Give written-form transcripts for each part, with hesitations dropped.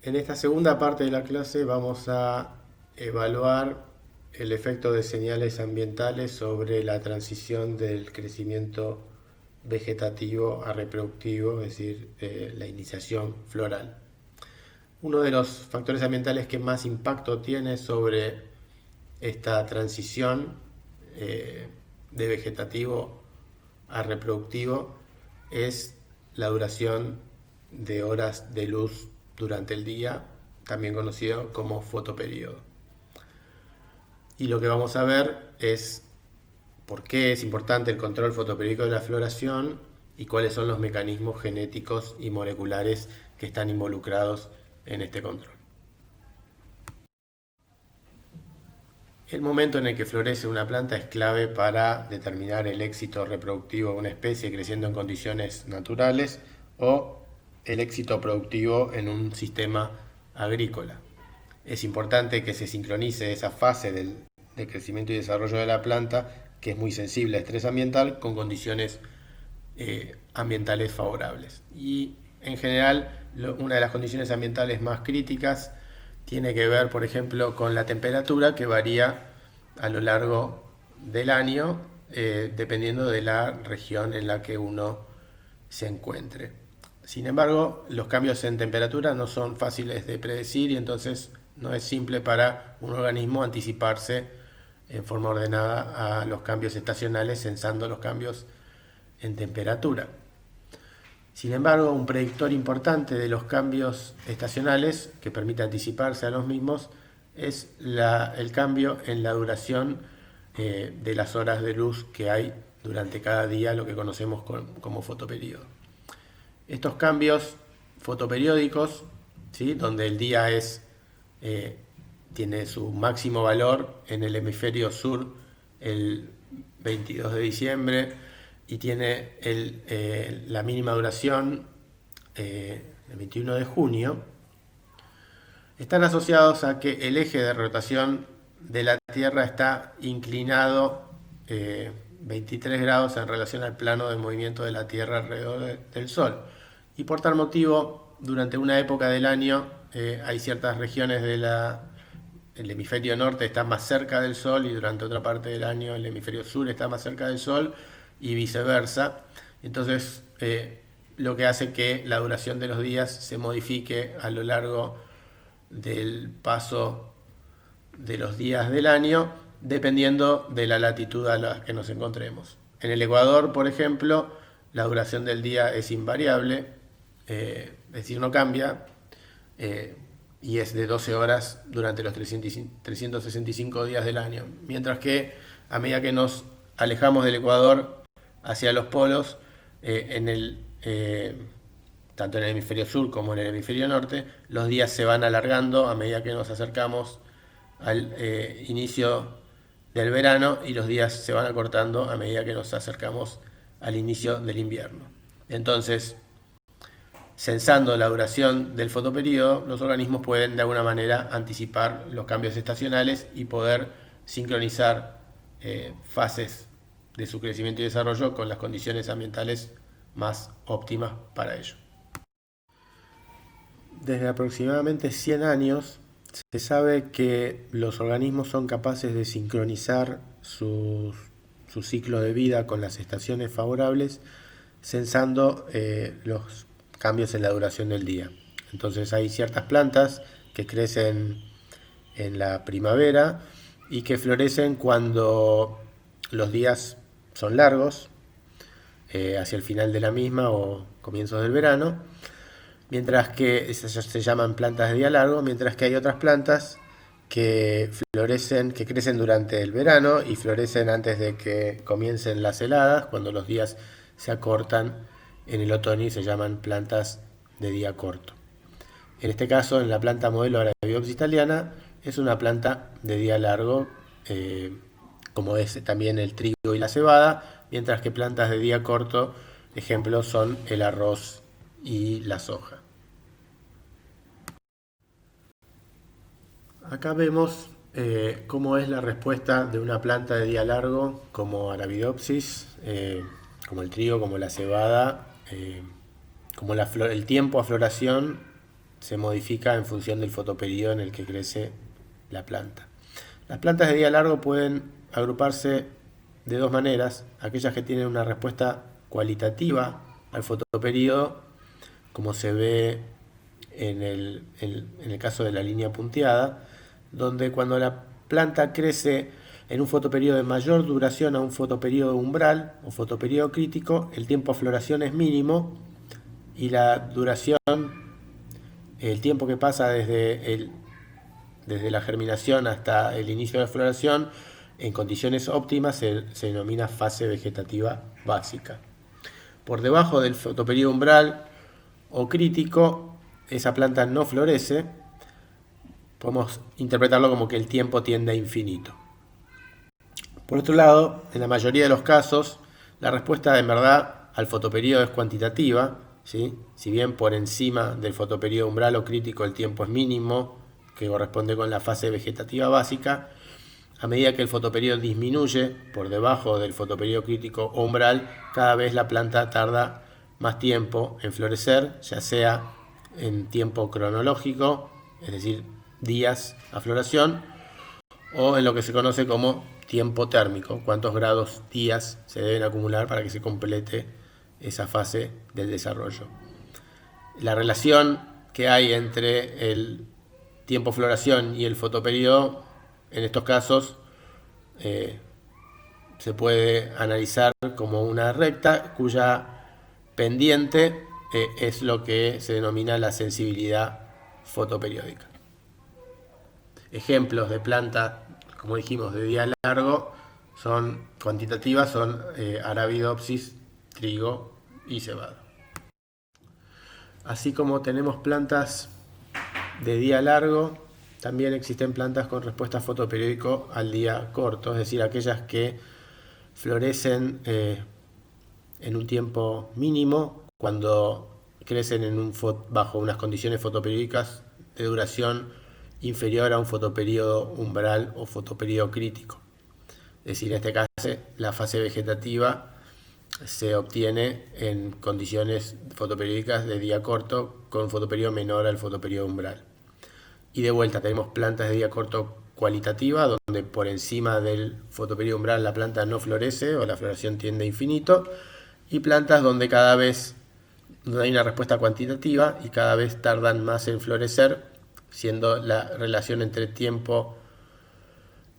En esta segunda parte de la clase vamos a evaluar el efecto de señales ambientales sobre la transición del crecimiento vegetativo a reproductivo, es decir, la iniciación floral. Uno de los factores ambientales que más impacto tiene sobre esta transición de vegetativo a reproductivo es la duración de horas de luz durante el día, también conocido como fotoperíodo. Y lo que vamos a ver es por qué es importante el control fotoperiódico de la floración y cuáles son los mecanismos genéticos y moleculares que están involucrados en este control. El momento en el que florece una planta es clave para determinar el éxito reproductivo de una especie creciendo en condiciones naturales o el éxito productivo en un sistema agrícola. Es importante que se sincronice esa fase del crecimiento y desarrollo de la planta, que es muy sensible a estrés ambiental, con condiciones ambientales favorables. Y en general, una de las condiciones ambientales más críticas tiene que ver, por ejemplo, con la temperatura, que varía a lo largo del año, dependiendo de la región en la que uno se encuentre. Sin embargo, los cambios en temperatura no son fáciles de predecir y entonces no es simple para un organismo anticiparse en forma ordenada a los cambios estacionales, censando los cambios en temperatura. Sin embargo, un predictor importante de los cambios estacionales que permite anticiparse a los mismos es el cambio en la duración de las horas de luz que hay durante cada día, lo que conocemos como fotoperíodo. Estos cambios fotoperiódicos, ¿sí?, donde el día tiene su máximo valor en el hemisferio sur el 22 de diciembre y tiene la mínima duración el 21 de junio, están asociados a que el eje de rotación de la Tierra está inclinado 23 grados en relación al plano de movimiento de la Tierra alrededor del Sol. Y por tal motivo, durante una época del año, hay ciertas regiones del hemisferio norte están más cerca del Sol y durante otra parte del año el hemisferio sur está más cerca del Sol y viceversa. Entonces, lo que hace que la duración de los días se modifique a lo largo del paso de los días del año, dependiendo de la latitud a la que nos encontremos. En el Ecuador, por ejemplo, la duración del día es invariable, es decir, no cambia, y es de 12 horas durante los 365 días del año. Mientras que a medida que nos alejamos del Ecuador hacia los polos, tanto en el hemisferio sur como en el hemisferio norte, los días se van alargando a medida que nos acercamos al inicio del verano y los días se van acortando a medida que nos acercamos al inicio del invierno. Entonces, censando la duración del fotoperíodo, los organismos pueden de alguna manera anticipar los cambios estacionales y poder sincronizar fases de su crecimiento y desarrollo con las condiciones ambientales más óptimas para ello. Desde aproximadamente 100 años se sabe que los organismos son capaces de sincronizar su ciclo de vida con las estaciones favorables, censando los cambios en la duración del día. Entonces hay ciertas plantas que crecen en la primavera y que florecen cuando los días son largos, hacia el final de la misma o comienzos del verano, mientras que se llaman plantas de día largo, mientras que hay otras plantas que crecen durante el verano y florecen antes de que comiencen las heladas, cuando los días se acortan en el otoño y se llaman plantas de día corto. En este caso, en la planta modelo Arabidopsis thaliana, es una planta de día largo, como es también el trigo y la cebada, mientras que plantas de día corto, ejemplos son el arroz y la soja. Acá vemos cómo es la respuesta de una planta de día largo como Arabidopsis, como el trigo, como la cebada, como el tiempo a floración se modifica en función del fotoperiodo en el que crece la planta. Las plantas de día largo pueden agruparse de dos maneras: aquellas que tienen una respuesta cualitativa al fotoperiodo, como se ve en el caso de la línea punteada, donde cuando la planta crece en un fotoperiodo de mayor duración a un fotoperiodo umbral o fotoperiodo crítico, el tiempo de floración es mínimo y la duración, el tiempo que pasa desde la germinación hasta el inicio de la floración, en condiciones óptimas se denomina fase vegetativa básica. Por debajo del fotoperiodo umbral o crítico, esa planta no florece. Podemos interpretarlo como que el tiempo tiende a infinito. Por otro lado, en la mayoría de los casos, la respuesta en verdad al fotoperiodo es cuantitativa, ¿sí? Si bien por encima del fotoperiodo umbral o crítico el tiempo es mínimo, que corresponde con la fase vegetativa básica, a medida que el fotoperiodo disminuye por debajo del fotoperiodo crítico o umbral, cada vez la planta tarda más tiempo en florecer, ya sea en tiempo cronológico, es decir, días a floración, o en lo que se conoce como tiempo térmico, cuántos grados días se deben acumular para que se complete esa fase del desarrollo. La relación que hay entre el tiempo floración y el fotoperiodo, en estos casos, se puede analizar como una recta cuya pendiente es lo que se denomina la sensibilidad fotoperiódica. Ejemplos de plantas, como dijimos, de día largo, son cuantitativas, son Arabidopsis, trigo y cebada. Así como tenemos plantas de día largo, también existen plantas con respuesta fotoperiódico al día corto, es decir, aquellas que florecen en un tiempo mínimo cuando crecen bajo unas condiciones fotoperiódicas de duración inferior a un fotoperiodo umbral o fotoperiodo crítico. Es decir, en este caso la fase vegetativa se obtiene en condiciones fotoperiódicas de día corto con un fotoperiodo menor al fotoperiodo umbral. Y de vuelta tenemos plantas de día corto cualitativa, donde por encima del fotoperiodo umbral la planta no florece o la floración tiende a infinito, y plantas donde cada vez hay una respuesta cuantitativa y cada vez tardan más en florecer, siendo la relación entre tiempo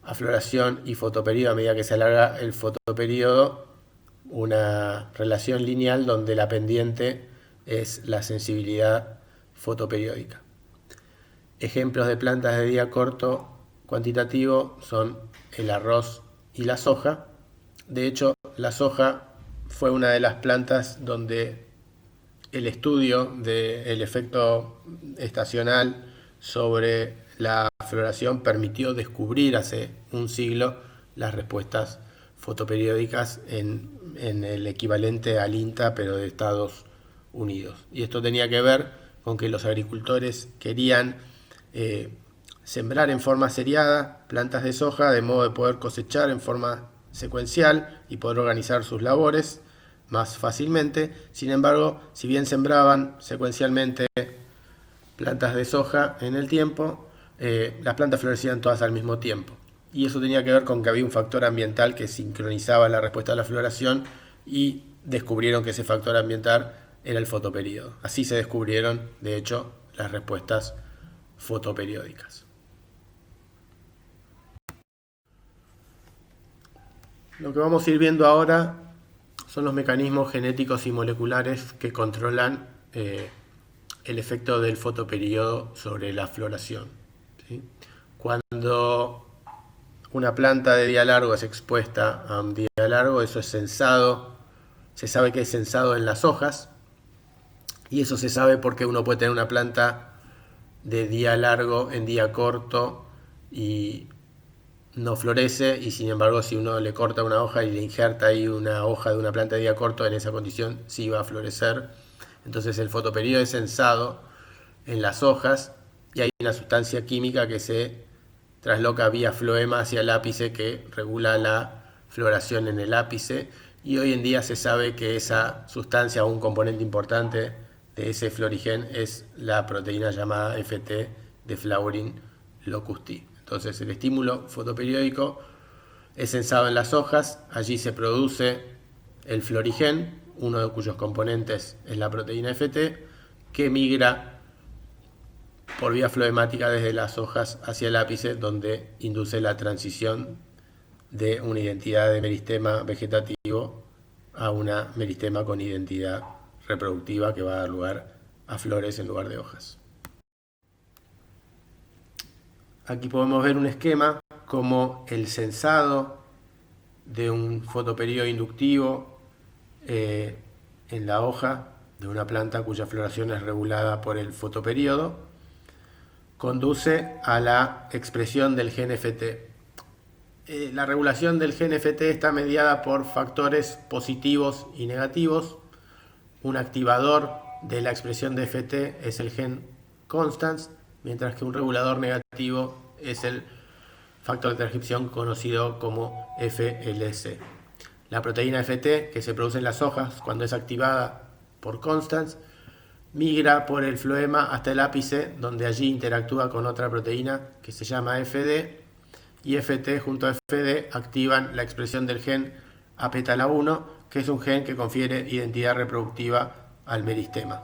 a floración y fotoperiodo, a medida que se alarga el fotoperiodo, una relación lineal donde la pendiente es la sensibilidad fotoperiódica. Ejemplos de plantas de día corto cuantitativo son el arroz y la soja. De hecho, la soja fue una de las plantas donde el estudio del efecto estacional sobre la floración permitió descubrir hace un siglo las respuestas fotoperiódicas en el equivalente al INTA, pero de Estados Unidos. Y esto tenía que ver con que los agricultores querían sembrar en forma seriada plantas de soja de modo de poder cosechar en forma secuencial y poder organizar sus labores más fácilmente. Sin embargo, si bien sembraban secuencialmente plantas de soja en el tiempo, las plantas florecían todas al mismo tiempo. Y eso tenía que ver con que había un factor ambiental que sincronizaba la respuesta a la floración, y descubrieron que ese factor ambiental era el fotoperiodo. Así se descubrieron, de hecho, las respuestas fotoperiódicas. Lo que vamos a ir viendo ahora son los mecanismos genéticos y moleculares que controlan el efecto del fotoperiodo sobre la floración, ¿sí? Cuando una planta de día largo es expuesta a un día largo, eso es sensado, se sabe que es sensado en las hojas, y eso se sabe porque uno puede tener una planta de día largo en día corto y no florece, y sin embargo si uno le corta una hoja y le injerta ahí una hoja de una planta de día corto, en esa condición sí va a florecer. Entonces el fotoperiodo es sensado en las hojas y hay una sustancia química que se trasloca vía floema hacia el ápice que regula la floración en el ápice, y hoy en día se sabe que esa sustancia, un componente importante de ese florigen es la proteína llamada FT de Flowering locusti. Entonces el estímulo fotoperiódico es censado en las hojas, allí se produce el florigen, uno de cuyos componentes es la proteína FT, que migra por vía floemática desde las hojas hacia el ápice, donde induce la transición de una identidad de meristema vegetativo a una meristema con identidad reproductiva que va a dar lugar a flores en lugar de hojas. Aquí podemos ver un esquema como el censado de un fotoperiodo inductivo en la hoja de una planta cuya floración es regulada por el fotoperiodo conduce a la expresión del gen FT. La regulación del gen FT está mediada por factores positivos y negativos. Un activador de la expresión de FT es el gen constans, mientras que un regulador negativo es el factor de transcripción conocido como FLC. La proteína FT, que se produce en las hojas cuando es activada por constans, migra por el floema hasta el ápice, donde allí interactúa con otra proteína que se llama FD, y FT junto a FD activan la expresión del gen apetala1, que es un gen que confiere identidad reproductiva al meristema.